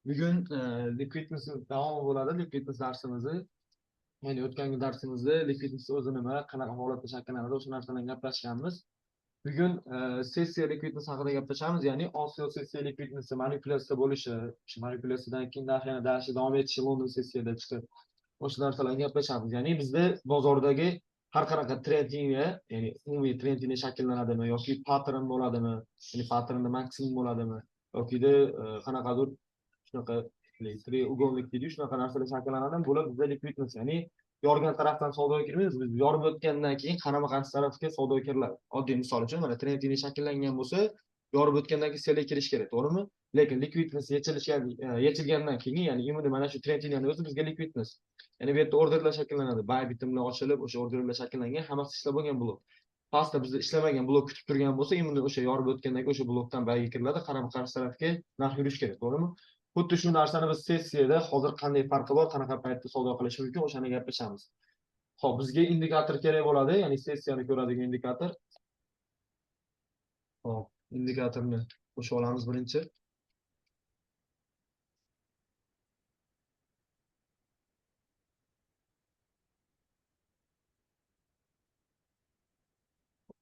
Bugun liquidness davomi bo'ladi. Liquidness darsimizni, ya'ni o'tgangi darsimizda liquidness o'zi nima, qanaqa holatda shakllanadi, o'sha narsalarni gaplashganmiz. Bugun sessiya liquidness haqida gaplashamiz, ya'ni Osiyo sessiya liquidness manipulyatsiya bo'lishi, shu manipulyatsiyadan keyin yana davom etishi, London sessiyada chiqib o'sha narsalarni gaplashamiz. Ya'ni bizda bozordagi har qanaqa trendingga, ya'ni umumiy trendingga shakllanadimi yoki pattern bo'ladimi, ya'ni patternda maksimum bo'ladimi yokida qanaqadir shunaqa treугольник deydi, shunaqa narsalar shakllanadi. Bular bizda liquidness, ya'ni yorgan tarafdan savdoga kirmaymiz. Biz yorib o'tgandan keyin qarama-qarshi tarafga savdoga kiriladi. Oddiy misol uchun mana trending shakllangan bo'lsa, yorib o'tgandan keyin selga kirish kerak, to'g'rimi? Lekin liquidness yechilgandan keyin, ya'ni immuniy mana shu trendingning o'zi bizga liquidness. Ya'ni bu yerda orderlar shakllanadi. Buy bitim bilan ochilib, o'sha orderlar shakllangan, hammasi ishlab bo'lgan blok. Pastda bizda ishlamagan blok kutib turgan bo'lsa, immuniy o'sha yorib o'tgandan keyin o'sha blokdan buyga kiriladi, qarama-qarshi tarafga narx yurish kerak, to'g'rimi? Xuddi shu narsani biz sessiyada hozir qanday farqi bor, qanaqa paytda savdo qilish mumkin, o'shani gaplashamiz. Xo'p, bizga indikator kerak bo'ladi, ya'ni sessiyani ko'radigan indikator. Xo'p, indikatorni qo'shib olamiz birinchi.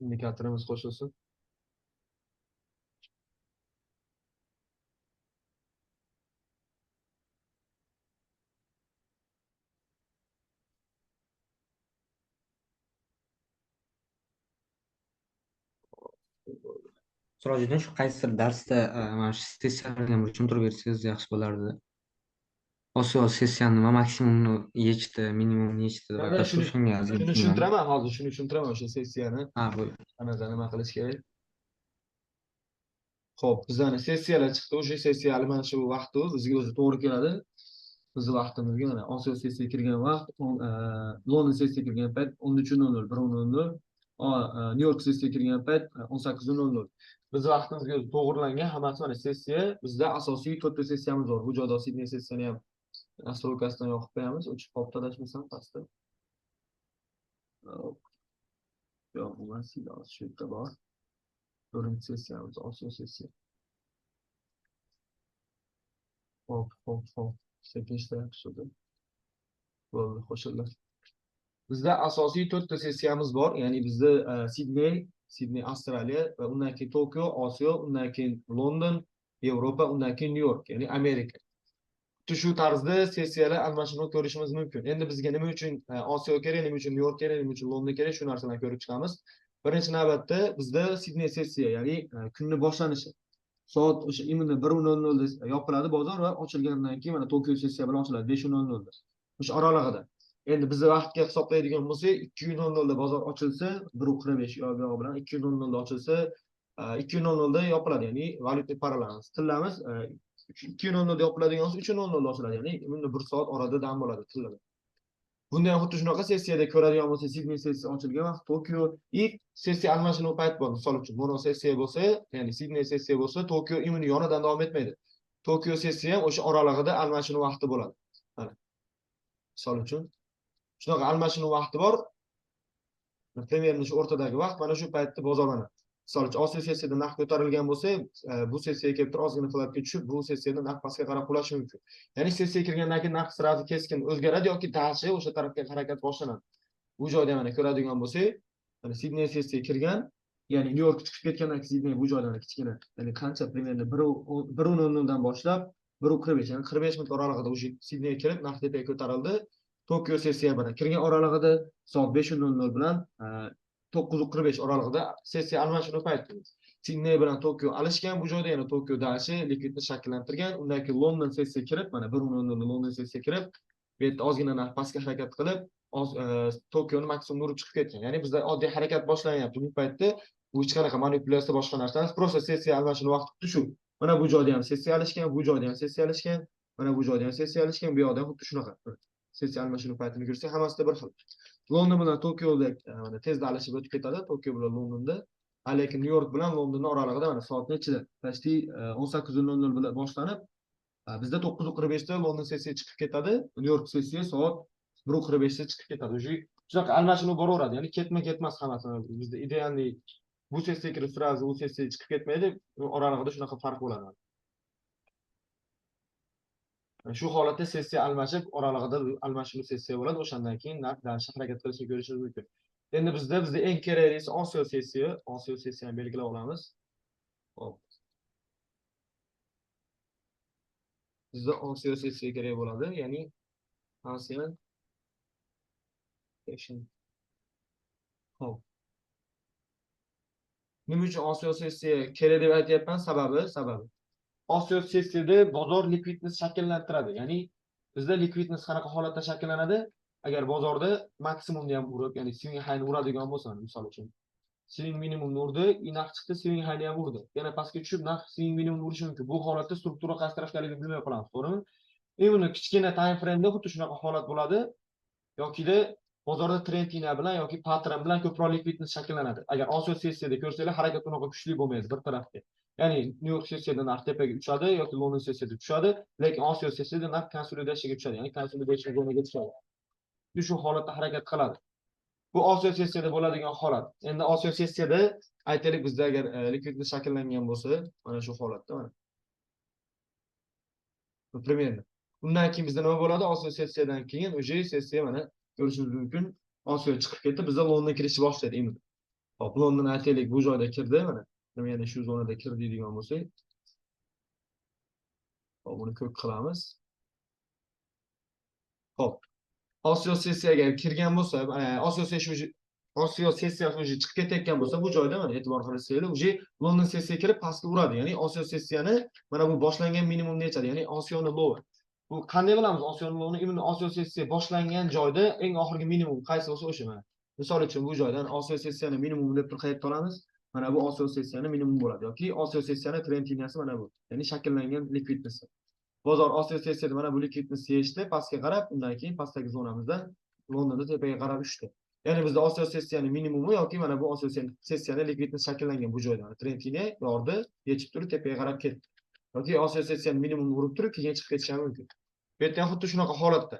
Indikatorimiz qo'shilsin. Sirojiddin, shu qaysidir darsda mana shu sessiyalarga bir tushuntirib bersangiz yaxshi bo'lardi. Osiyo sessiyani nima maksimumni yechdi, minimumni yechdi va shunga shuni tushuntiraman, hozir shuni tushuntiraman, o'sha sessiyani. Ha, bu. Qanaqa nima qilish kerak? Xo'p, bizani sessiyalar chiqdi. O'sha sessiyali mana shu vaqtda bizga o'zi to'g'ri keladi. Bizni vaqtimizga mana Osiyo sessiyaga kirgan vaqt, London sessiyaga kirgan payt 13:00, 1:00. Nyu-York sessiyaga kirgan payt 18:00. Biz vaqtimizga to'g'rilangan hammasi mana sessiya. Bizda asosiy 4 ta sessiyamiz bor. Bu joyda Sidney sessiyani ham astrolkasidan yoqib qo'yamiz. O'chib qolibdi adashmasam pastda. Yo'q, emas, shu yerda bor. 4 sessiyamiz Osiyo sessiya. Hop. Sekin ishlayapti. Bo'ldi, qo'shildi. Bizda asosiy 4 ta sessiyamiz bor. Ya'ni bizda Sidney Avstraliya va undan keyin Tokio, Osiyo, undan keyin London, Yevropa, undan keyin Nyu-York, ya'ni Amerika. Shu tarzda sessiyalar almashinuv ko'rishimiz mumkin. Endi bizga nima uchun Osiyo kerak, nima uchun Nyu-York kerak, nima uchun London kerak, shu narsalarni ko'rib chiqamiz. Birinchi navbatda bizda Sidney sessiya, ya'ni kunning boshlanishi. Soat o'sha immuniy 1:00 yopiladi bozor va ochilgandan keyin mana Tokio sessiya bilan ochiladi 5:00. O'sha oralig'ida. Endi bizni vaqtga hisoblaydigan bo'lsak, 2:00 bozor ochilsa, 1:45 yog'i bilan 2:00 ochilsa, 2:00 yopiladi, ya'ni valyutni parallarimiz. Tillamiz 2:00 yopiladigan bo'lsa, 3:00 ochiladi, ya'ni bunda 1 soat orada dam bo'ladi tillada. Bunda ham xuddi shunaqa sessiyada ko'radigan bo'lsa, Sidney sessiya ochilgan vaqt, Tokio ilk sessiya almashinuv payti bor. Misol uchun, mono sessiya bo'lsa, ya'ni Sidney sessiya bo'lsa, Tokio immuniy yonidan davom etmaydi. Tokio sessiya ham o'sha oralig'ida almashinuv vaqti bo'ladi. Mana. Misol uchun shunaqa almashinuv vaqti bor. Primerni shu o'rtadagi vaqt, mana shu paytda bozor mana. Misol uchun, Osiyo sessiyada narx ko'tarilgan bo'lsa, bu sessiyaga kelib turib ozgina qiymatga tushib, bu sessiyada narx pastga qarab qulashi mumkin. Ya'ni sessiyaga kirgandan keyin narx sirasi keskin o'zgaradi yoki tashi o'sha tarafga harakat boshlanadi. Bu joyda mana ko'radigan bo'lsak, mana Sidney sessiyaga kirgan, ya'ni Nyu-York chiqib ketgandan keyin Sidney bu joydan kichkina, ya'ni qancha primerni 1:00 dan boshlab 1:45, ya'ni 45 minut oralig'ida o'sha Sidneyga kirib, narx tepaga ko'tarildi. Tokio sessiya bilan kirgan oralig'ida soat 5:00 bilan 9:45 oralig'ida sessiya almashinuv payti. Sidney bilan Tokio alishgan, bu joyda yana Tokio dashi likvidni shakllantirgan. Undan keyin London sessiya kirib, mana 1:00 London sessiya kirib, bu yerda ozgina narx pastga harakat qilib, Tokioni maksimum urib chiqib ketgan. Ya'ni bizda oddiy harakat boshlanyapti bu paytda. Bu hech qanaqa manipulyatsiya boshqa narsa emas, prosta sessiya almashinuv vaqti shu. Mana bu joyda ham sessiya alishgan, bu joyda ham sessiya alishgan, mana bu joyda ham sessiya alishgan, bu yoqda ham xuddi shunaqa. Sessiya almashinuv paytini ko'rsak, hammasida bir xil. London bilan Tokioda mana tezda alishib o'tib ketadi, Tokio bilan Londonda. Lekin Nyu-York bilan Londonning oralig'ida mana soat nechida? Tashti 18:00 bilan boshlanib, bizda 9:45 da London sessiya chiqib ketadi, Nyu-York sessiya soat 1:45 da chiqib ketadi. Shunaqa almashinuv boraveradi, ya'ni ketma-ketmas hammasi. Bizda idealniy bu sessiya kirib sразу u sessiya chiqib ketmaydi, oralig'ida shunaqa farq bo'ladi. Shu holatda sessiya almashib, oralig'ida almashinuv sessiya bo'ladi. O'shandan keyin narx darajasi harakat qilishni ko'rishingiz mumkin. Endi bizda eng keraklisi Osiyo sessiya. Osiyo sessiyani belgilab olamiz. Hop. Bizda Osiyo sessiya kerak bo'ladi, ya'ni Asian session. Hop. Nima uchun Osiyo sessiya kerak deb aytyapman? Sababi. Osiyo sessiyada bozor likvidnost shakllantiradi. Ya'ni bizda likvidnost qanaqa holatda shakllanadi? Agar bozorda maksimumni ham urib, ya'ni swing highni uradigan bo'lsa, misol uchun swing minimumni urdi, narx chiqdi, swing highni ham urdi. Yana pastga tushib, narx swing minimumni urishi mumkin. Bu holatda struktura qaysi tarafgaligini bilmay qolamiz, to'g'rimi? Buni kichkina time frame'da xuddi shunaqa holat bo'ladi. Yokida bozorda trend liniya bilan yoki patron bilan ko'proq likvidnost shakllanadi. Agar Osiyo sessiyada ko'rsanglar, harakat unaqa kuchli bo'lmaydi bir tarafga. Ya'ni New York sessiyada narx tepaga uchadi yoki London sessiyada tushadi, lekin Osiyo sessiyada narx konsolidatsiyaga tushadi, ya'ni konsolidasiya zonaga tushadi. Shu holatda harakat qiladi. Bu Osiyo sessiyada bo'ladigan holat. Endi Osiyo sessiyada aytaylik, bizda agar likvidnost shakllangan bo'lsa, mana shu holatda mana. Примерно. Undan keyin bizda nima bo'ladi? Osiyo sessiyadan keyin o'sha sessiya mana ko'rishingiz mumkin. Osiyo chiqib ketdi, bizda London kirishni boshlaydi endi. Hop, London aytaylik bu joyda kirdi mana. Yana shu zonada kirdi degan bo'lsak, hop, buni ko'k qilamiz. Hop. Osiyo sessiyaga kirgan bo'lsa, Osiyo sessiyasi o'zi chiqib ketayotgan bo'lsa, bu joyda mana e'tibor qilsanglar, o'zi London sessiya kirib pastga uradi. Ya'ni Osiyo sessiyani mana bu boshlangan minimum nechadi? Ya'ni Osiyoni low. Bu qanday bilamiz Osiyoni low'ni? Immuniy Osiyo sessiya boshlangan joyda eng oxirgi minimum qaysi bo'lsa o'sha mana. Misol uchun bu joydan Osiyo sessiyani minimum deb turib qayerga olamiz? Mana bu Osiyo sessiyani minimum bo'ladi yoki Osiyo sessiyani trend liniyasi mana bu. Ya'ni shakllangan likvidnost. Bozor Osiyo sessiyada mana bu likvidnost yechdi, pastga qarab, undan keyin pastdagi zonamizdan Londonda tepaga qarab tushdi. Ya'ni bizda Osiyo sessiyani minimumi yoki mana bu Osiyo sessiyada likvidnost shakllangan bu joyda trend liniya yordi, yechib turib tepaga qarab ketdi. Yoki Osiyo sessiyani minimumni urib turib keyin chiqib ketishi ham mumkin. Bu yerda ham xuddi shunaqa holatda.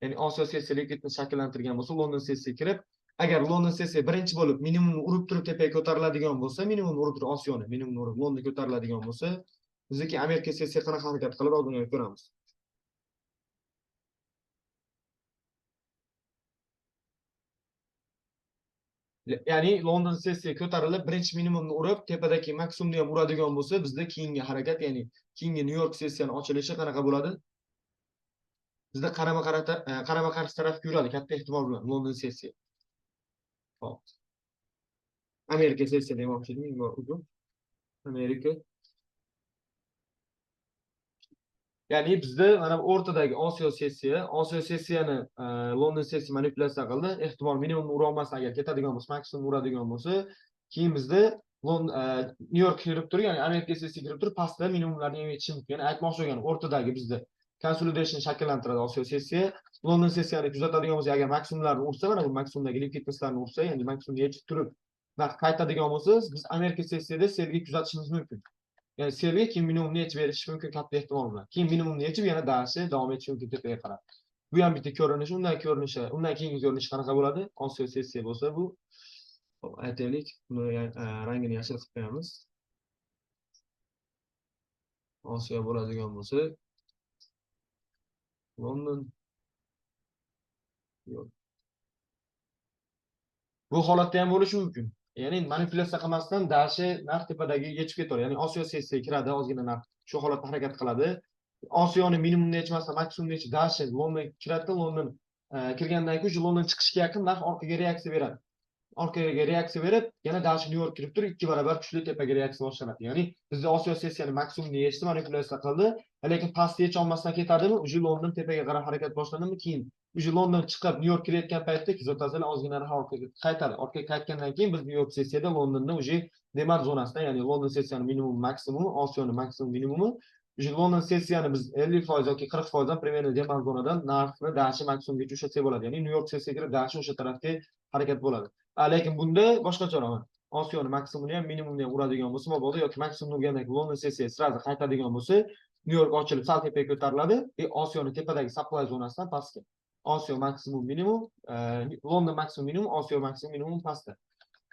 Ya'ni Osiyo sessiya likvidnost shakllantirgan bo'lsa, London sessiya kirib, agar London sessiya birinchi bo'lib minimumni urib turib tepaga ko'tariladigan bo'lsa, minimumni urib turib Osiyoni, minimumni urib London ko'tariladigan bo'lsa, bizdagi Amerika sessiya qanaqa harakat qilib oldinga ko'ramiz. Ya'ni London sessiya ko'tarilib, birinchi minimumni urib, tepadagi maksimumni ham uradigan bo'lsa, bizda keyingi harakat, ya'ni keyingi New York sessiyani ochilishi qanaqa bo'ladi? Bizda qarama-qarshi tarafga yuradi, katta ehtimol bilan London sessiya. Hop. Amerika sessiya demoqchi edim, Amerika. Ya'ni bizda mana bu o'rtadagi Osiyo sessiyani London sessiya manipulyatsiya qildi. Ehtimol minimumni ura olmasa, agar ketadigan bo'lsa, maksimum uradigan bo'lsa, keyin bizda New York kirib turib, ya'ni Amerika sessiya kirib turib, pastda minimumlarni ham yetishi mumkin. Ya'ni aytmoqchi bo'lganim, o'rtadagi bizda consolidation shakllantiradi Osiyo sessiya. London sessiyani kuzatadigan bo'lsa, agar maksimumlarni ursa, mana bu maksimumdagi likvidnostlarni ursa, ya'ni maksimumni yechib turib, narx qaytadigan bo'lsa, biz Amerika sessiyada selga kuzatishimiz mumkin. Yani selga keyin minimumni yechib berishi mumkin katta ehtimol bilan. Keyin minimumni yechib yana darsi davom etishi mumkin tepaga qarab. Bu ham bitta ko'rinish, undan keyingi ko'rinish qanaqa bo'ladi? Osiyo sessiya bo'lsa bu, aytaylik, buni rangini yashil qilib qo'yamiz. Osiyo bo'ladigan bo'lsa, London. Bu holatda ham bo'lishi mumkin. Ya'ni manipulyatsiya qilmasdan darshi narx tepadagi yechib ketadi. Ya'ni Osiyo sessiya kiradi, ozgina narx shu holatda harakat qiladi. Osiyoni minimumni yechmasdan maksimumni yechib darshi London kiradi, London kirgandan keyin London chiqishga yaqin narx orqaga reaksiya beradi. Orqaga reaksiya berib, yana darshi New York kirib turib, 2 barobar kuchli tepaga reaksiya boshlanadi. Ya'ni bizda Osiyo sessiyani maksimumni yechdi, manipulyatsiya qildi, lekin pastga yech olmasdan ketadimi? Uji London tepaga qarab harakat boshlandimi? Keyin uji London chiqib New York kirayotgan paytda kuzatasizlar, ozgina narx orqaga qaytadi. Orqaga qaytgandan keyin biz New York sessiyada Londonni uji demand zonasida, ya'ni London sessiyani minimum maksimumi, Osiyoni maksimum minimumi, uji London sessiyani biz 50% yoki 40% dan примерно demand zonadan narxni darshi maksimumgacha ushlatsak bo'ladi. Ya'ni New York sessiyaga kirib darshi o'sha tarafga harakat bo'ladi. Lekin bunda boshqacha olaman. Osiyoni maksimumini ham minimumni ham uradigan bo'lsa, mabodo yoki maksimum urgandan keyin London sessiya sirazi qaytadigan bo'lsa, New York ochilib sal tepaga ko'tariladi. Osiyoni tepadagi supply zonasidan pastga. Osiyo maksimum minimum, London maksimum minimum, Osiyo maksimum minimum pastda.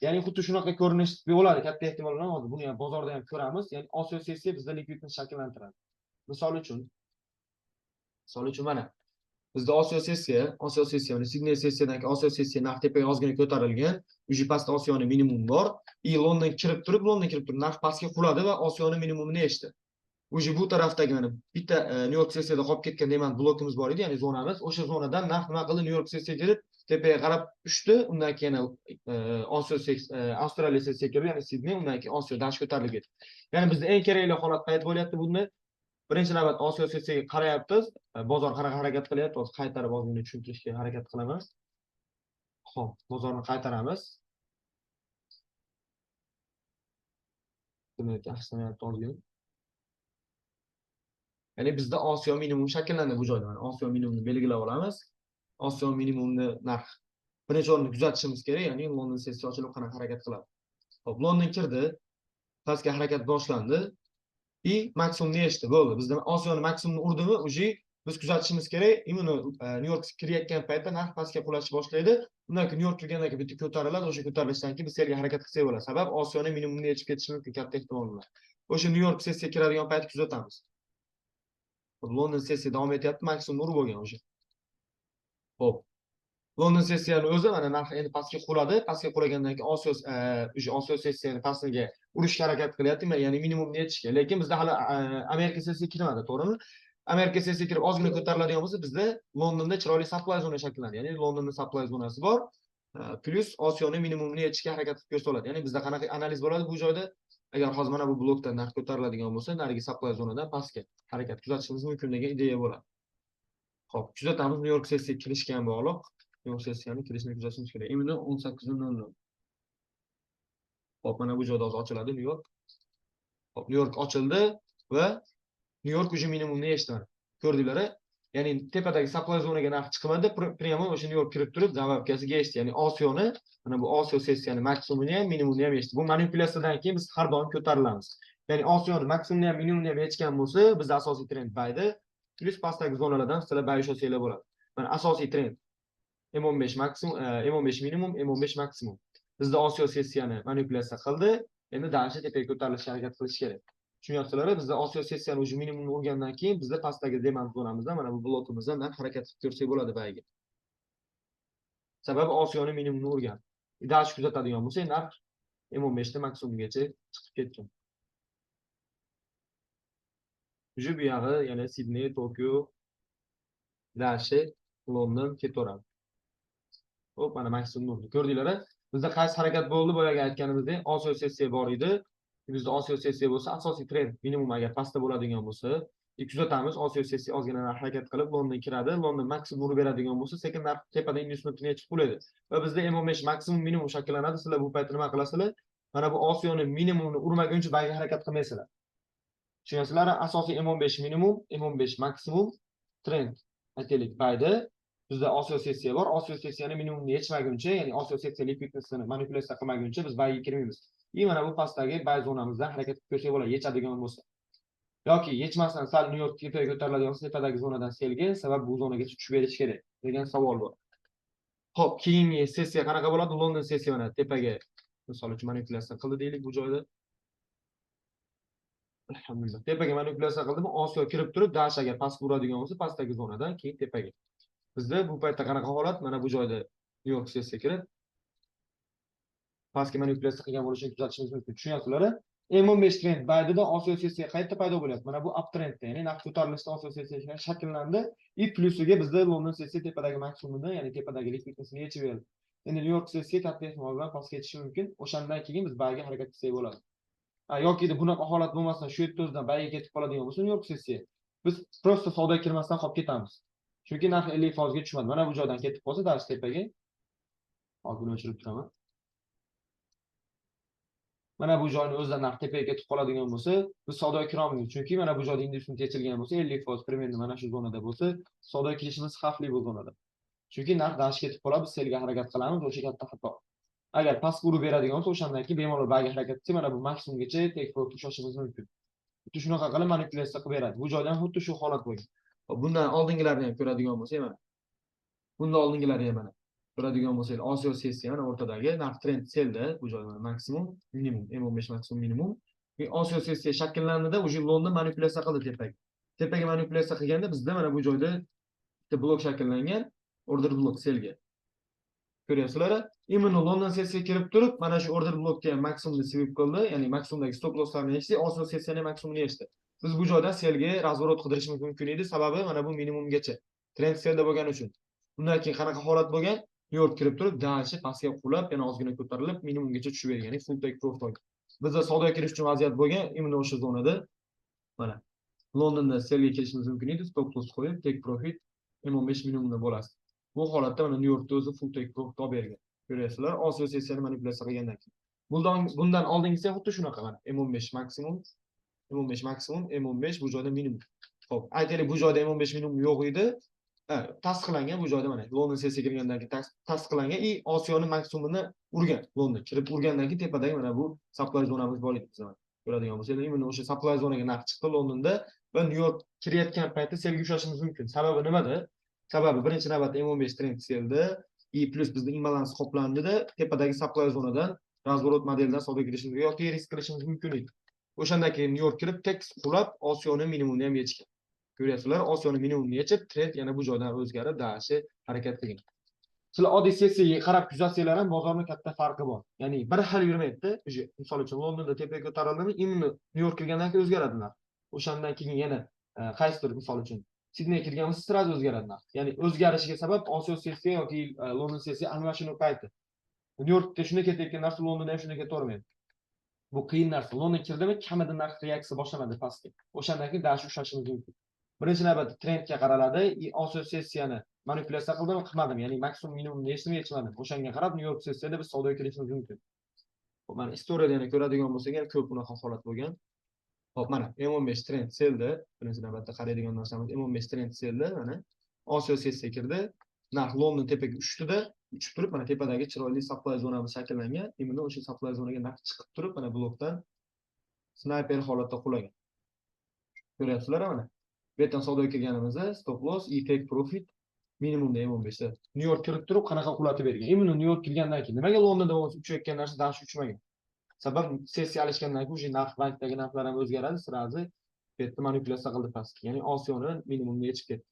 Ya'ni xuddi shunaqa ko'rinish bo'ladi, katta ehtimol bilan hozir buni ham bozorda ham ko'ramiz. Ya'ni Osiyo sessiya bizda likvidnost shakllantiradi. Misol uchun Misol uchun mana bizda Osiyo sessiya, mana Sidney sessiyadan keyin Osiyo sessiya narx tepaga ozgina ko'tarilgan. Уже pastda Osiyoni minimumi bor. London kirib turib narx pastga quladi va Osiyoni minimumini eshdi. Уже bu tarafdagi mana bitta New York sessiyada qolib ketgan demak blokimiz bor edi, ya'ni zonamiz. O'sha zonadan narx nima qildi? New York sessiyaga kirib tepaga qarab tushdi. Undan keyin Avstraliya sessiyaga kirib, ya'ni Sidney, undan keyin Osiyo dash ko'tarilib ketdi. Ya'ni bizda eng kerakli holat qayerda bo'lyapti bunda? Birinchi navbat Osiyo sessiyaga qarayapmiz. Bozor qanaqa harakat qilyapti? Hozir qaytarib ozgina tushuntirishga harakat qilaman. Xo'p, bozorni qaytaramiz. Buni yaxshilayapti ozgina. Ya'ni bizda Osiyo minimum shakllandi bu joyda. Mana Osiyo minimumni belgilab olamiz. Osiyo minimumni narx birinchi o'rinda kuzatishimiz kerak, ya'ni London sessiya ochilib qanaqa harakat qiladi. Xo'p, London kirdi, pastga harakat boshlandi. Maksimumni eshdi, bo'ldi. Bizda Osiyoni maksimumini urdimi, уже biz kuzatishimiz kerak, imенно New York kirayotgan paytda narx pastga qulashni boshlaydi. Undan keyin New York kirgandan keyin bitta ko'tariladi, o'sha ko'tarilishdan keyin biz selga harakat qilsak bo'ladi. Sabab Osiyoni minimumini yechib ketishi mumkin, katta ehtimol bilan. O'sha New York sessiya kiradigan payt kuzatamiz. London sessiya davom etyapti, maksimumni urib bo'lgan o'sha. Xo'p. London sessiyani o'zi mana narx endi pastga quladi. Pastga qulagandan keyin Osiyo sessiyani pastiga urishga harakat qilyapti, ya'ni minimumni yetishga. Lekin bizda hali Amerika sessiya kirmadi, to'g'rimi? Amerika sessiya kirib ozgina ko'tariladigan bo'lsa, bizda Londonda chiroyli supply zona shakllanadi. Ya'ni Londonda supply zonasi bor. Plus Osiyoni minimumini yetishga harakat qilib ko'rsa bo'ladi. Ya'ni bizda qanaqa analiz bo'ladi bu joyda? Agar hozir mana bu blokdan narx ko'tariladigan bo'lsa, narigi supply zonadan pastga harakat kuzatishimiz mumkin degan ideya bo'ladi. Xo'p, kuzatamiz New York sessiya kirishgan bog'liq. New York sessiyani kirishini kuzatishimiz kerak. Imino 18:00. Xo'p, mana bu joyda hozir ochiladi New York. Xo'p, New York ochildi va New York уже minimumni yechdi mana. Ko'rdinglar-a? Ya'ni tepadagi supply zonaga narx chiqmadi, primo o'sha New York kirib turib zapravkasiga yechdi. Ya'ni Osiyoni, mana bu Osiyo sessiyani maksimumini ham, minimumini ham yechdi. Bu manipulyatsiyadan keyin biz har doim ko'tarilamiz. Ya'ni Osiyoni maksimumini ham, minimumini ham yechgan bo'lsa, bizda asosiy trend bayda, plus pastdagi zonalardan sizlar bay ushlasangiz bo'ladi. Mana asosiy trend M15 maksimum, M15 minimum, M15 maksimum. Bizda Osiyo sessiyani manipulyatsiya qildi. Endi dashni tepaga ko'tarilishga harakat qilish kerak. Tushunyapsizlar? Bizda Osiyo sessiyani o'zi minimumni urgandan keyin bizda pastdagi demand zonamizdan, mana bu blokimizdan harakat qilib ko'rsak bo'ladi bayga. Sababi Osiyoni minimumni urgan. Dash kuzatadigan bo'lsa, narx M15 ta maksimumgacha chiqib ketgan. Уже bu yog'i yana Sidney, Tokio, dashi London ketaveradi. Hop, mana maksimum urdi. Ko'rdinglar-a? Bizda qaysi harakat bo'ldi? Boyaga aytganimizdek, Osiyo sessiya bor edi. Bizda Osiyo sessiya bo'lsa, asosiy trend minimum agar pastda bo'ladigan bo'lsa, kuzatamiz. Osiyo sessiya ozgina harakat qilib London kiradi. London maksimum urib beradigan bo'lsa, sekin narx tepada investmentini yechib qo'yadi. Va bizda M15 maksimum minimum shakllanadi. Sizlar bu paytda nima qilasizlar? Mana bu Osiyoni minimumini urmaguncha bayga harakat qilmaysizlar. Tushunyapsizlar? Asosiy M15 minimum, M15 maksimum trend. Aytaylik, bayda bizda Osiyo sessiya bor. Osiyo sessiyani minimumni yechmaguncha, ya'ni Osiyo sessiya likvidnessini manipulyatsiya qilmaguncha biz bayga kirmaymiz. Mana bu pastdagi bay zonamizdan harakat qilib ko'rsak bo'ladi, yechadigan bo'lsa. Yoki yechmasdan sal New York tepaga ko'tariladigan bo'lsa, tepadagi zonadan selga, sabab bu zonaga tushib berish kerak degan savol bor. Xo'p, keyingi sessiya qanaqa bo'ladi? London sessiya mana tepaga misol uchun manipulyatsiya qildi deylik bu joyda. Alhamdulillah. Tepaga manipulyatsiya qildimi? Osiyo kirib turib, dash agar past uradigan bo'lsa, pastdagi zonadan keyin tepaga. Bizda bu paytda qanaqa holat? Mana bu joyda New York sessiya kirib pastga manipulyatsiya qilgan bo'lishini kuzatishimiz mumkin. Tushunyapsizlar? M15 trend baydida Osiyo sessiya qayerda paydo bo'lyapti? Mana bu uptrendda, ya'ni narx ko'tarilishda Osiyo sessiya shakllandi. Plusiga bizda London sessiya tepadagi maksimumni, ya'ni tepadagi likvidnessini yechib berdi. Endi New York sessiya katta ehtimol bilan pastga ketishi mumkin. O'shandan keyin biz bayga harakat qilsak bo'ladi. Yoki bunaqa holat bo'lmasdan shu yerda o'zidan bayga ketib qoladigan bo'lsa, New York sessiya biz prosta savdoga kirmasdan qolib ketamiz. Chunki narx 50% ga tushmadi. Mana bu joydan ketib qolsa, dash tepaga. Hozir buni o'chirib turaman. Mana bu joyni o'zidan narx tepaga ketib qoladigan bo'lsa, biz savdoga kira olmaymiz. Chunki mana bu joyda industri yechilgan bo'lsa, 50% примерно mana shu zonada bo'lsa, savdoga kirishimiz xavfli bu zonada. Chunki narx dash ketib qoladi, biz selga harakat qilamiz, o'sha katta xato. Agar pastga urib beradigan bo'lsa, o'shandan keyin bemalol bayga harakat qilsak, mana bu maksimumgacha take profit ushashimiz mumkin. Xuddi shunaqa qilib manipulyatsiya qilib beradi. Bu joydan xuddi shu holat bo'lgan. Bundan oldingilarni ham ko'radigan bo'lsak, mana. Bundan oldingilari ham mana. Ko'radigan bo'lsangiz, Osiyo sessiya mana o'rtadagi narx trend selda, bu joyda maksimum, minimum, M15 maksimum minimum. Osiyo sessiya shakllanadi-da, уже London manipulyatsiya qildi tepaga. tepaga manipulyatsiya qilganda bizda mana bu joyda bitta blok shakllangan, order blok selga. Ko'ryapsizlar? Imенно London sessiyaga kirib turib, mana shu order blokka ham maksimumni sevib qildi, ya'ni maksimumdagi stop losslarni yechdi, Osiyo sessiyani ham maksimumni yechdi. Biz bu joydan selga razvorot qidirishimiz mumkin edi, sababi mana bu minimumgacha. Trend selda bo'lgani uchun. Undan keyin qanaqa holat bo'lgan? New York kirib turib, dalishi pastga qulab, yana ozgina ko'tarilib, minimumgacha tushib bergan, ya'ni full take profit. Bizda savdoga kirish uchun vaziyat bo'lgan, imенно o'sha zonada mana Londonda selga kirishimiz mumkin edi, stop loss qo'yib, take profit 15 minimumda bo'lasiz. Bu holatda mana New Yorkda o'zi full take profit olib bergan. Ko'ryapsizlar, Osiyo sessiyani manipulyatsiya qilgandan keyin. Bundan oldingisi ham xuddi shunaqa mana M15 maksimum, M15 maksimum, M15 bu joyda minimum. Xo'p, aytaylik bu joyda M15 minimum yo'q edi. Tasdiqlangan bu joyda mana London sessiyaga kirgandan keyin tasdiqlangan и Osiyoni maksimumini urgan. London kirib urgandan keyin tepadagi mana bu supply zonamiz bor edi bizda. Ko'radigan bo'lsangiz, imенно o'sha supply zonaga narx chiqdi Londonda va New York kirayotgan paytda selga ushlashimiz mumkin. Sababi nimada? Sababi birinchi navbatda M15 trend seldi и plus bizda imbalans qoplandida tepadagi supply zonadan razvorot modeldan savdo kirishimiz yoki risk qilishimiz mumkin edi. O'shandan keyin New York kirib tekis qulab Osiyoni minimumini ham yechgan. Ko'ryapsizlar, Osiyoni minimumini yechib, trend yana bu joydan o'zgarib, dashi harakat qilgan. Sizlar oddiy sessiyaga qarab kuzatsanglar ham bozorning katta farqi bor. Ya'ni bir xil yurmaydi. Misol uchun Londonda tepaga ko'tarildimi, imенно New York kirgandan keyin o'zgaradilar. O'shandan keyin yana qaysidir misol uchun Sidney kirganimizda sразу o'zgaradilar. Ya'ni o'zgarishiga sabab Osiyo sessiya yoki London sessiya ana shuni payti. New Yorkda shunday ketayotgan narsa Londonda ham shunday ketavermaydi. Bu qiyin narsa. London kirdimi, kamida narx reaksiya boshlanadi pastga. O'shandan keyin dash ushlashimiz mumkin. Birinchi navbatda trendga qaraladi, Osiyo sessiyani manipulyatsiya qildimi, qilmadim. Ya'ni maksimum minimumni yechdim, yechmadim. O'shanga qarab New York sessiyada biz savdoga kirishimiz mumkin. Hop, mana istoriyada yana ko'radigan bo'lsak, ko'p bunaqa holat bo'lgan. Hop, mana M15 trend selda, birinchi navbatda qaraydigan narsamiz M15 trend selda, mana Osiyo sessiya kirdi. Narx London tepaga uchdi-da, uchib turib, mana tepadagi chiroyli supply zonamiz shakllangan. Imенно o'sha supply zonaga narx chiqib turib, mana blokdan snayper holatda qulagan. Ko'ryapsizlar mana. Bu yerdan savdoga kirganimizda stop loss, take profit minimumda M15 da. New York kirib turib qanaqa qulatib bergan. Imенно New York kirgandan keyin nimaga Londonda uchayotgan narsa dash uchmagan? Sabab sessiya alishgandan keyin o'sha narx bankdagi narxlar ham o'zgaradi, sirazi bu yerda manipulyatsiya qildi pastga. Ya'ni Osiyoni minimumni yechib ketdi.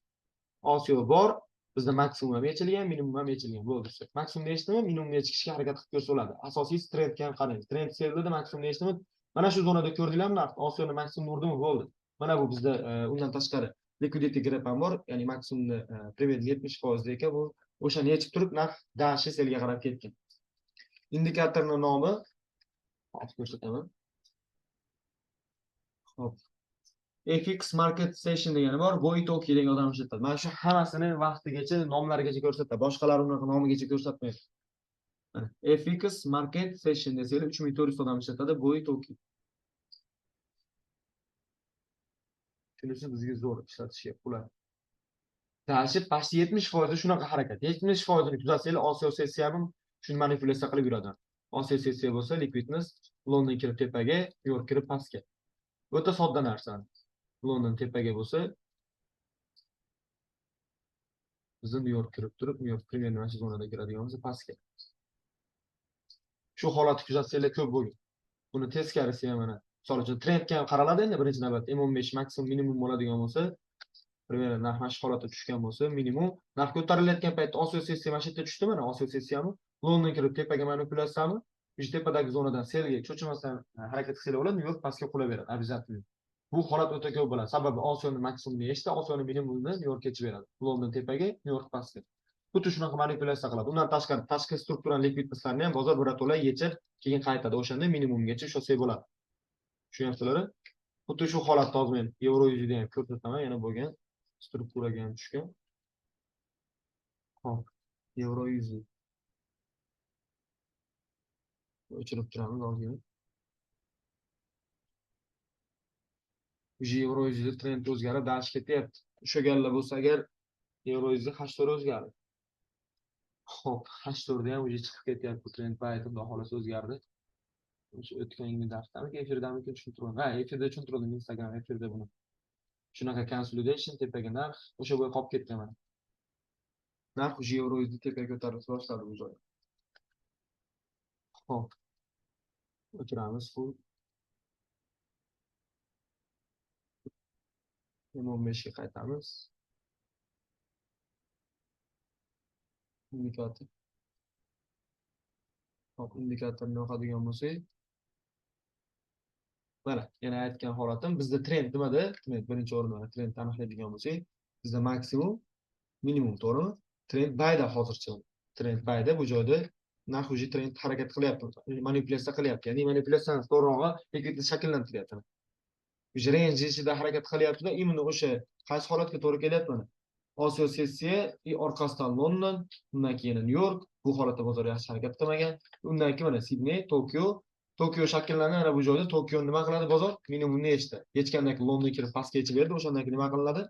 Osiyo bor, bizda maksimum ham yechilgan, minimum ham yechilgan. Bo'ldi. Maksimumni yechdimi, minimumni yechishga harakat qilib ko'rsa bo'ladi. Asosiysi trendga ham qarang. Trend selda maksimumni yechdimi? Mana shu zonada ko'rdinglarmi narx? Osiyoni maksimum urdimi? Bo'ldi. Mana bu bizda undan tashqari liquidity gap ham bor, ya'ni maksimumni примерно 70% ekan, bu o'shani yechib turib narx dashi selga qarab ketgan. Indikatorning nomi hozir ko'rsataman. Xo'p. FX Market Session degani bor, Goitoki degan odam ishlatadi. Mana shu hammasini vaqtigacha, nomlarigacha ko'rsatadi. Boshqalari unaqa nomigacha ko'rsatmaydi. Mana FX Market Session desanglar 3400 odam ishlatadi, Goitoki. Shunisi bizga zo'r ishlatishga qulay. Dashi past 70% shunaqa harakat. 70%ni kuzatsanglar Osiyo sessiyami shuni manipulyatsiya qilib yuradi. Osiyo sessiya bo'lsa liquidness London kirib tepaga, New York kirib pastga. O'ta sodda narsa. London tepaga bo'lsa, biz New York kirib turib, New York примерно mana shu zonada kiradiganmiz pastga. Shu holatni kuzatsanglar ko'p bo'lgan. Buni teskarisi ham mana, misol uchun trendga ham qaraladi endi birinchi navbatda M15 maksimum minimum bo'ladigan bo'lsa, примерно narx mana shu holatda tushgan bo'lsa, minimum narx ko'tarilayotgan paytda Osiyo sessiya mana shu yerda tushdi, mana Osiyo sessiyami, London kirib tepaga manipulyatsiyami, o'sha tepadagi zonadan selga cho'chimasdan harakat qilsa bo'ladi, New York pastga qula beradi, обязательно. Bu holat o'ta ko'p bo'ladi. Sababi Osiyoni maksimumni yechdi, Osiyoni minimumini New York yechib beradi. London tepaga, New York pastga. Xuddi shunaqa manipulyatsiya qiladi. Undan tashqari tashqi struktural likvidnesslarni ham bozor birato'la yechib, keyin qaytadi. O'shanda minimumgacha ushlasa bo'ladi. Tushunyapsizlar? Xuddi shu holatda hozir men yevro yuzida ham ko'rsataman, yana bo'lgan strukturaga ham tushgan. Hop, yevro yuzi. O'chirib turamiz hozir. Yevro yuzida trend o'zgarib, dash ketyapti. Ushlaganlar bo'lsa agar yevro yuzida H4 o'zgardi. Xo'p, H4 ham o'zi chiqib ketyapti. Bu trend payti xudo xolasa o'zgardi. O'sha o'tgangi darsdami, efirdami tushuntirdim. Ha, efirda tushuntirdim, Instagram efirda buni. Shunaqa consolidation tepaga narx o'sha bo'yi qolib ketgan mana. Narx o'sha yevro yuzida tepaga ko'tarilib boshladi bu joyda. Xo'p. O'tiramiz full. M15 ga qaytamiz. Indikator. Hop, indikatorni yoqadigan bo'lsak, mana yana aytgan holatim bizda trend nimada? Trend birinchi o'rinda trend aniqlaydigan bo'lsak, bizda maksimum, minimum, to'g'rimi? Trend bayda hozircha. Trend bayda bu joyda narx уже trend harakat qilyapti, manipulyatsiya qilyapti. Ya'ni manipulyatsiyani to'g'rirog'i likvidni shakllantiryapti. Уже range ichida harakat qilyapti-da, imенно o'sha qaysi holatga to'g'ri kelyapti mana. Osiyo sessiya, orqasidan London, undan keyin Nyu-York, bu holatda bozor yaxshi harakat qilmagan. Undan keyin mana Sidney, Tokio. Tokio shakllandi, mana bu joyda Tokio nima qiladi bozor? Minimumni yechdi. Yechgandan keyin London kirib pastga yechib berdi, o'shandan keyin nima qilinadi?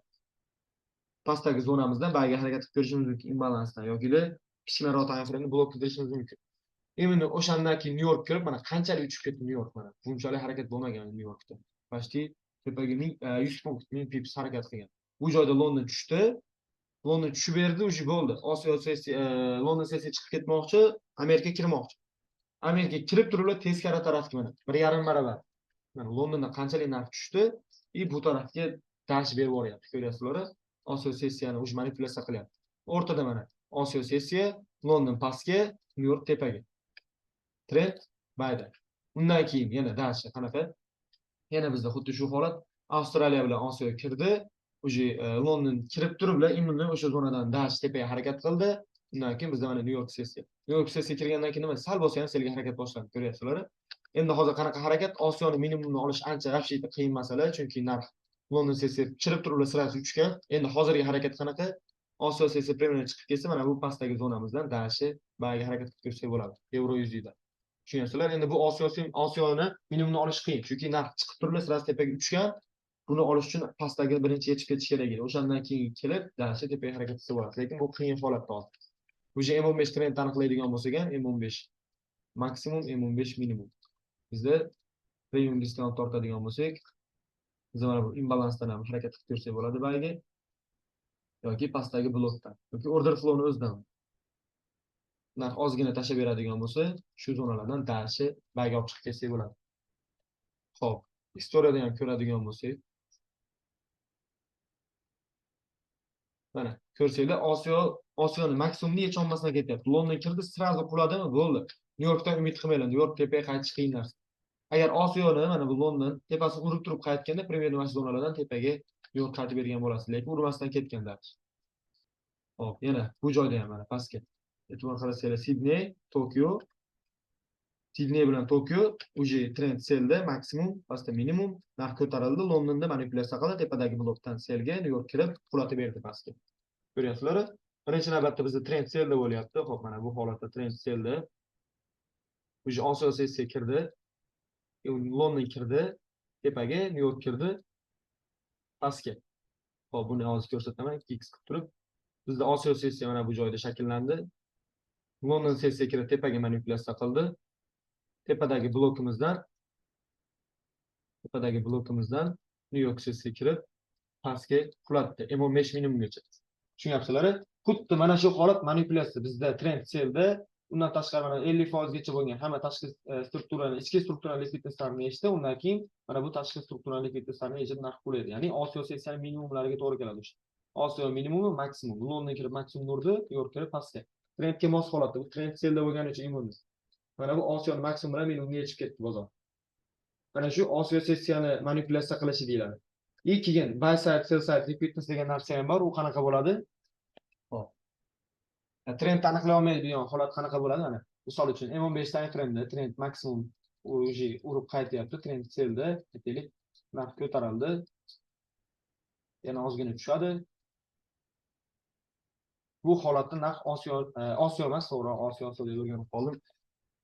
Pastdagi zonamizdan bayiga harakat qilib ko'rishimiz mumkin imbalansdan yoki kichkina rota freni blok qilishimiz mumkin. Именно o'shandan keyin Nyu-York kirib, mana qanchalik uchib ketdi Nyu-York mana. Bunchalik harakat bo'lmagan Nyu-Yorkda. Почти tepaga 100 punkt, 1000 pips harakat qilgan. Bu joyda London tushdi. London tushib berdi, уже bo'ldi. Osiyo sessiya, London sessiya chiqib ketmoqchi, Amerika kirmoqchi. Amerika kirib turib teskari tarafga mana 1,5 barobar. Mana Londonda qanchalik narx tushdi, bu tarafga dash berib boryapti. Ko'ryapsizlar? Osiyo sessiyani уже manipulyatsiya qilyapti. O'rtada mana Osiyo sessiya, London pastga, Nyu-York tepaga. Trend bayda. Undan keyin yana dash qanaqa? Yana bizda xuddi shu holat. Avstraliya bilan Osiyo kirdi. Уже London kirib turib imенно o'sha zonadan dash tepaga harakat qildi. Undan keyin bizda mana Nyu-York sessiya. Nyu-York sessiya kirgandan keyin nima? Sal bo'lsa ham selga harakat boshlandi, ko'ryapsizlar? Endi hozir qanaqa harakat? Osiyoni minimumini olish ancha вообще qiyin masala, chunki narx London sessiya kirib turib sirasi uchgan. Endi hozirgi harakat qanaqa? Osiyo sessiya premium chiqib ketsa, mana bu pastdagi zonamizdan dashi bayiga harakat qilib ko'rsa bo'ladi. Euro USD. Tushunyapsizlar? Endi bu Osiyoni minimumni olish qiyin, chunki narx chiqib turib sirasi tepaga uchgan. Buni olish uchun pastdagi birinchi yechib ketish kerak edi. O'shandan keyin kelib, dashi tepaga harakat qilsa bo'ladi. Lekin bu qiyin holatda hozir. Уже M15 trend aniqlaydigan bo'lsak ham M15 maksimum, M15 minimum. Bizda premium diskount tortadigan bo'lsak, biz mana bu imbalansdan ham harakat qilib ko'rsak bo'ladi bayiga yoki pastdagi blokdan yoki order flowni o'zidan. Narx ozgina tashlab beradigan bo'lsa, shu zonalardan dashi bayiga olib chiqib ketsak bo'ladi. Xo'p, istoriyada ham ko'radigan bo'lsak, mana ko'rsanglar, Osiyoni maksimumni yecha olmasdan ketyapti. London kirdi, sirazi quladimi? Bo'ldi. Nyu-Yorkdan umid qilmanglar. Nyu-York tepaga qaytish qiyin narsa. Agar Osiyoni mana bu London tepasini urib turib qaytganda, примерно mana shu zonalardan tepaga Nyu-York qaytib bergan bo'lasiz, lekin urmasdan ketganda. Hop, yana bu joyda ham mana pastga. E'tibor qarasanglar, Sidney, Tokio. Sidney bilan Tokio уже trend selda maksimum, pastda minimum, narx ko'tarildi. Londonda manipulyatsiya qildi, tepadagi blokdan selga Nyu-York kirib qulatib berdi pastga. Ko'ryapsizlar? Birinchi navbatda bizda trend selda bo'lyapti. Xo'p, mana bu holatda trend selda. Уже Osiyo sessiya kirdi. London kirdi, tepaga Nyu-York kirdi, pastga. Xo'p, buni hozir ko'rsataman, X qilib turib. Bizda Osiyo sessiya mana bu joyda shakllandi. London sessiya kirib tepaga manipulyatsiya qildi. Tepadagi blokimizdan Nyu-York sessiya kirib pastga qulatdi. M15 minimumgacha. Tushunyapsizlar? Xuddi mana shu holat manipulyatsiya. Bizda trend selda, undan tashqari mana 50% gacha bo'lgan hamma tashqi strukturani, ichki strukturani likviditetslarni yechdi. Undan keyin mana bu tashqi strukturani likviditetslarni yechib narx qo'yadi. Ya'ni Osiyo sessiyaning minimumlariga to'g'ri keladi. Osiyo minimumi maksimum. London kirib maksimum urdi, Nyu-York kirib pastga. Trendga mos holatda. Bu trend selda bo'lgani uchun immuniz. Mana bu Osiyo maksimum bilan minimumga yechib ketdi bozor. Mana shu Osiyo sessiyani manipulyatsiya qilishi deyiladi. Keyin buy side, sell side liquidity degan narsa ham bor. U qanaqa bo'ladi? Hop. Trend aniqlay olmaydigan holat qanaqa bo'ladi? Mana misol uchun M15 time frame trend maksimum уже urib qaytyapti. Trend selda, aytaylik, narx ko'tarildi. Yana ozgina tushadi. Bu holatda narx Osiyo emas, to'g'ri, Osiyo deb o'rganib qoldim.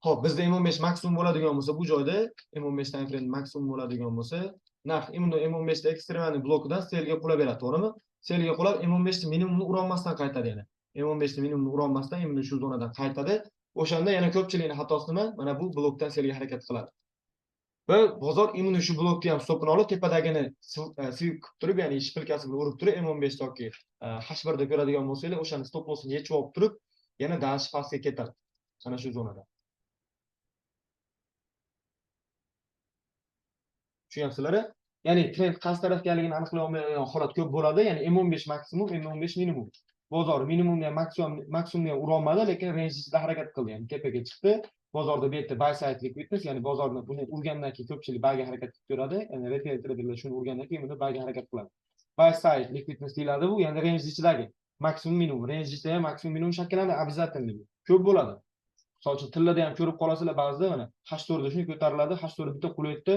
Xo'p, bizda M15 maksimum bo'ladigan bo'lsa, bu joyda M15 time frame maksimum bo'ladigan bo'lsa, narx M15 da ekstremalni blokidan selga qula beradi, to'g'rimi? Selga qulab M15 ni minimumni ura olmasdan qaytadi yana. M15 ni minimumni ura olmasdan imенно shu zonadan qaytadi. O'shanda yana ko'pchilikning xatosi nima? Mana bu blokdan selga harakat qiladi. Va bozor imенно shu blokni ham stopini olib, tepadagini sweep qilib turib, ya'ni shpilkasi bilan urib turib, M15 yoki H1 da ko'radigan bo'lsangiz, o'shani stop lossini yechib olib turib, yana dash pastga ketadi. Mana shu zonada. Tushunyapsizlar? Ya'ni trend qaysi tarafgaligini aniqlay olmaydigan holat ko'p bo'ladi. Ya'ni M15 maksimum, M15 minimum. Bozor minimumni ham maksimumni ham ura olmadi, lekin range ichida harakat qildi. Ya'ni tepaga chiqdi. Bozorda bu yerda buy side liquidness, ya'ni bozorni buni urgandan keyin ko'pchilik buyga harakat qilib ko'radi. Ya'ni retail traderlar shuni urgandan keyin buni buyga harakat qiladi. Buy side liquidness deyiladi bu, ya'ni range ichidagi maksimum minimum, range ichida ham maksimum minimum shakllanadi, обязательно. Ko'p bo'ladi. Misol uchun tillarda ham ko'rib qolasizlar ba'zida mana H4 da shuni ko'tariladi, H4 bitta qulayotda,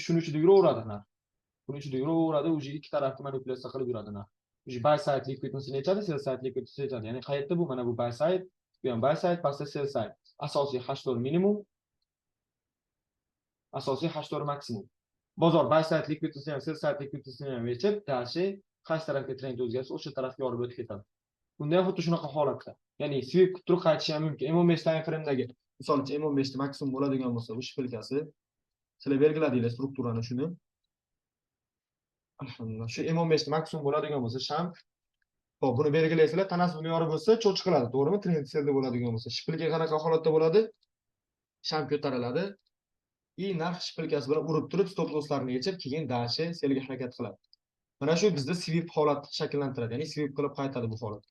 shuni ichida yuraveradi narx. Buni ichida yuraveradi, o'zi ikki tarafni manipulyatsiya qilib yuradi narx. Buy side liquidnessini aytadi, sell side liquidnessini aytadi. Ya'ni qayerda bu? Mana bu buy side, bu ham buy side, pastda sell side. Asosiy H4 minimum, asosiy H4 maksimum. Bozor buy side liquidnessini ham, sell side liquidnessini ham yechib, dashi qaysi tarafga trend o'zgarsa, o'sha tarafga olib o'tib ketadi. Bunda ham xuddi shunaqa holatda. Ya'ni sweep qilib turib qaytishi ham mumkin. M15 time frame'dagi, misol uchun M15 da maksimum bo'ladigan bo'lsa, bu shpilkasi sizlar belgiladinglar strukturani shuni. Alhamdulillah. Shu M15 da maksimum bo'ladigan bo'lsa, sham. Xo'p, buni belgilaysizlar, tanasi buni yorib bo'lsa, cho'ch qiladi, to'g'rimi? Trend selda bo'ladigan bo'lsa, shpilka qanaqa holatda bo'ladi? Sham ko'tariladi. Narx shpilkasi bilan urib turib, stop losslarni yechib, keyin dashi selga harakat qiladi. Mana shu bizda sweep holat shakllantiradi. Ya'ni sweep qilib qaytadi bu holat.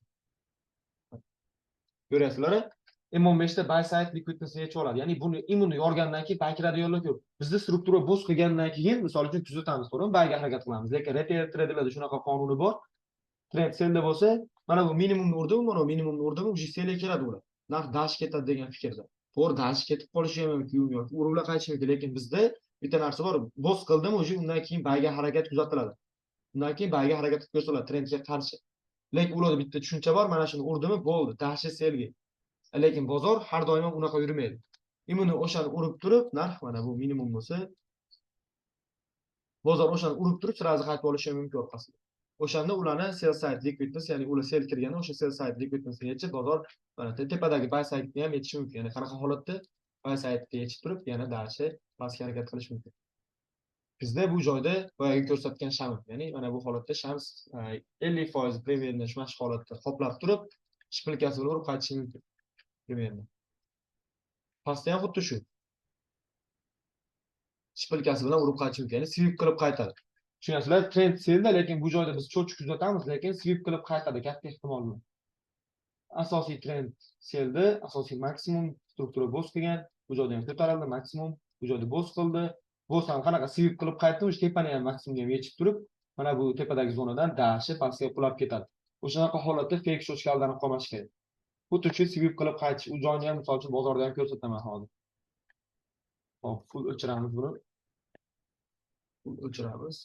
Ko'rasizlar, M15 da buy side liquidnessni yechib oladi. Ya'ni buni imuni yorgandan keyin baykiradiganlar ko'p. Bizda struktura bo'z qilgandan keyin, misol uchun tuzatamiz, to'g'rimi? Bayga harakat qilamiz. Lekin retail traderlarda shunaqa qonuni bor. Trend selda bo'lsa, mana bu minimumni urdimi, mana bu minimumni urdimi, o'sha selga kiradi ular. Narx dash ketadi degan fikrda. To'g'ri, dash ketib qolishi ham mumkin, yoki uriblar qaytishi mumkin, lekin bizda bitta narsa bor. Bo'z qildimi, o'sha undan keyin bayga harakat kuzatiladi. Undan keyin bayga harakat qilib ko'rsatiladi trendga qarshi. Lekin ularda bitta tushuncha bor, mana shuni urdimi, bo'ldi, dashi selga. Lekin bozor har doim unaqa yurmaydi. Imuni o'shani urib turib, narx mana bu minimum bo'lsa, bozor o'shani urib turib, sirazi qaytib olishi mumkin orqasiga. O'shanda ularni sell side liquidness, ya'ni ular sell kirganda o'sha sell side liquidnessni yechib, bozor mana tepadagi buy side'ni ham yechishi mumkin. Ya'ni qanaqa holatda buy side'ni yechib turib, yana dashi pastga harakat qilish mumkin. Bizda bu joyda boyagi ko'rsatgan sham, ya'ni mana bu holatda shams 50% premierni shu holatda qoplab turib, shpilkasi bilan urib qaytishi mumkin. Примерно. Pastda ham xuddi shu. Shpilkasi bilan urib qaytish mumkin. Ya'ni sweep qilib qaytadi. Tushunasizlar? Trend selda, lekin bu joyda biz cho'chib kuzatamiz, lekin sweep qilib qaytadi katta ehtimol bilan. Asosiy trend selda, asosiy maksimum struktura bo'z qilgan, bu joyda ham ko'tarildi, maksimum, bu joyda bo'z qildi. Bo'z ham qanaqa sweep qilib qaytdi, o'sha tepani ham maksimumga ham yechib turib, mana bu tepadagi zonadan dashi pastga qulab ketadi. O'shanaqa holatda fake shochga aldanib qolmash kerak. Xuddi shu sweep qilib qaytish, u joyni ham misol uchun bozorda ham ko'rsataman hozir. Hop, full o'chiramiz buni. Full o'chiramiz.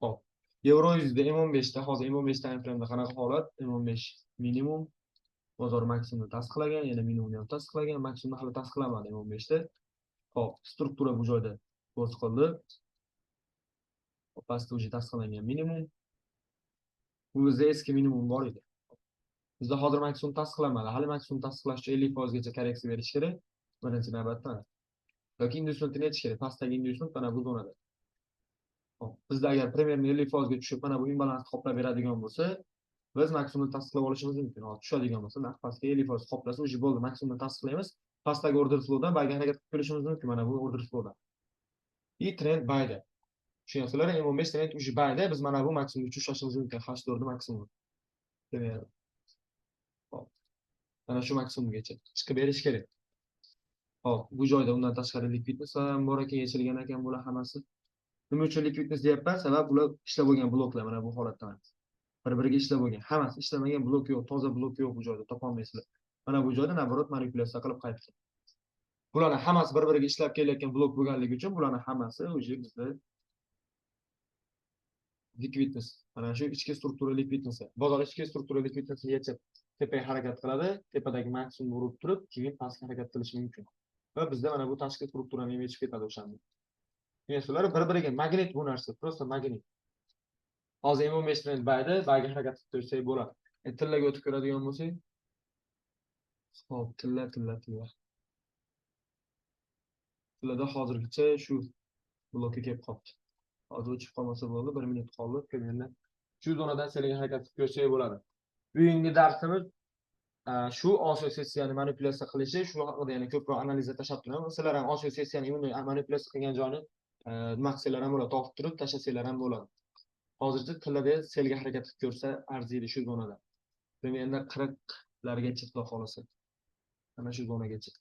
Hop. Euro yuzda M15 da, hozir M15 time frame'da qanaqa holat? M15 minimum, bozor maksimumni tasdiqlagan, yana minimumni ham tasdiqlagan, maksimumni hali tasdiqlamadi M15 da. Hop, struktura bu joyda bo'z qildi. Hop, pastda o'sha tasdiqlangan minimum. Bu bizda eski minimum bor edi. Bizda hozir maksimum tasdiqlanmadi. Hali maksimum tasdiqlash uchun 50% gacha korreksiya berish kerak. Birinchi navbatda. Yoki industriyni nechish kerak. Pastdagi industriy mana bu zonada. Hop, bizda agar premierni 50% ga tushib, mana bu imbalansni qoplab beradigan bo'lsa, biz maksimumni tasdiqlab olishimiz mumkin. Hozir tushadigan bo'lsa, narx pastga 50% qoplasa, o'sha bo'ldi, maksimumni tasdiqlaymiz. Pastdagi order flowdan bayga harakat qilib kelishimiz mumkin, mana bu order flowdan. Trend bayda. Tushunasizlar? M15 trend o'sha bayda, biz mana bu maksimumga tushishimiz mumkin. H4 maksimum. Premierni. Mana shu maksimumgacha chiqib berish kerak. Hop, bu joyda undan tashqari liquidness ham bor ekan, yechilgan ekan bular hammasi. Nima uchun liquidness deyapman? Sabab ular ishlab bo'lgan bloklar mana bu holatda. Bir-biriga ishlab bo'lgan. Hammasi ishlamagan blok yo'q, toza blok yo'q bu joyda, topa olmaysizlar. Mana bu joyda naborot manipulyatsiya qilib qaytgan. Bularning hammasi bir-biriga ishlab kelayotgan blok bo'lganligi uchun bularning hammasi o'zi bizda liquidness. Mana shu ichki struktura liquidness. Bozor ichki struktura liquidnessni yechib tepaga harakat qiladi, tepadagi maksimumni urib turib, keyin pastga harakat qilishi mumkin. Va bizda mana bu tashqi strukturani ham yechib ketadi o'shanda. Tushunasizlar? Bir-biriga magnit bu narsa, prosta magnit. Hozir M15 trend bayda, bayga harakat qilib tursak bo'ladi. Tillaga o'tib ko'radigan bo'lsak. Xo'p, tilla. Tillada hozirgacha shu blokka kelib qoldi. Hozir o'chib qolmasa bo'ldi, 1 minut qoldi. Примерно shu zonadan selga harakat qilib ko'rsak bo'ladi. Bugungi darsimiz shu Osiyo sessiyani manipulyatsiya qilishi, shu haqida yana ko'proq analizga tashlab turaman. Sizlar ham Osiyo sessiyani manipulyatsiya qilgan joyni nima qilsanglar ham bo'ladi, topib turib tashlasanglar ham bo'ladi. Hozircha tilada selga harakat qilib ko'rsa arziydi shu zonada. Примерно 40largacha xudo xolasa. Mana shu zonagacha.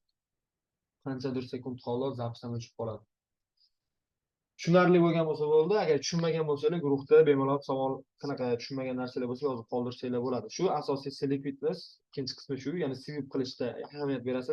Qanchadir sekund qoldi, zapisdan o'chib qoladi. Tushunarli bo'lgan bo'lsa bo'ldi. Agar tushunmagan bo'lsangiz, guruhda bemalol savol, qanaqa tushunmagan narsalar bo'lsa yozib qoldirsanglar bo'ladi. Shu asosiy selektivitness ikkinchi qismi shu, ya'ni sweep qilishda ahamiyat berasiz.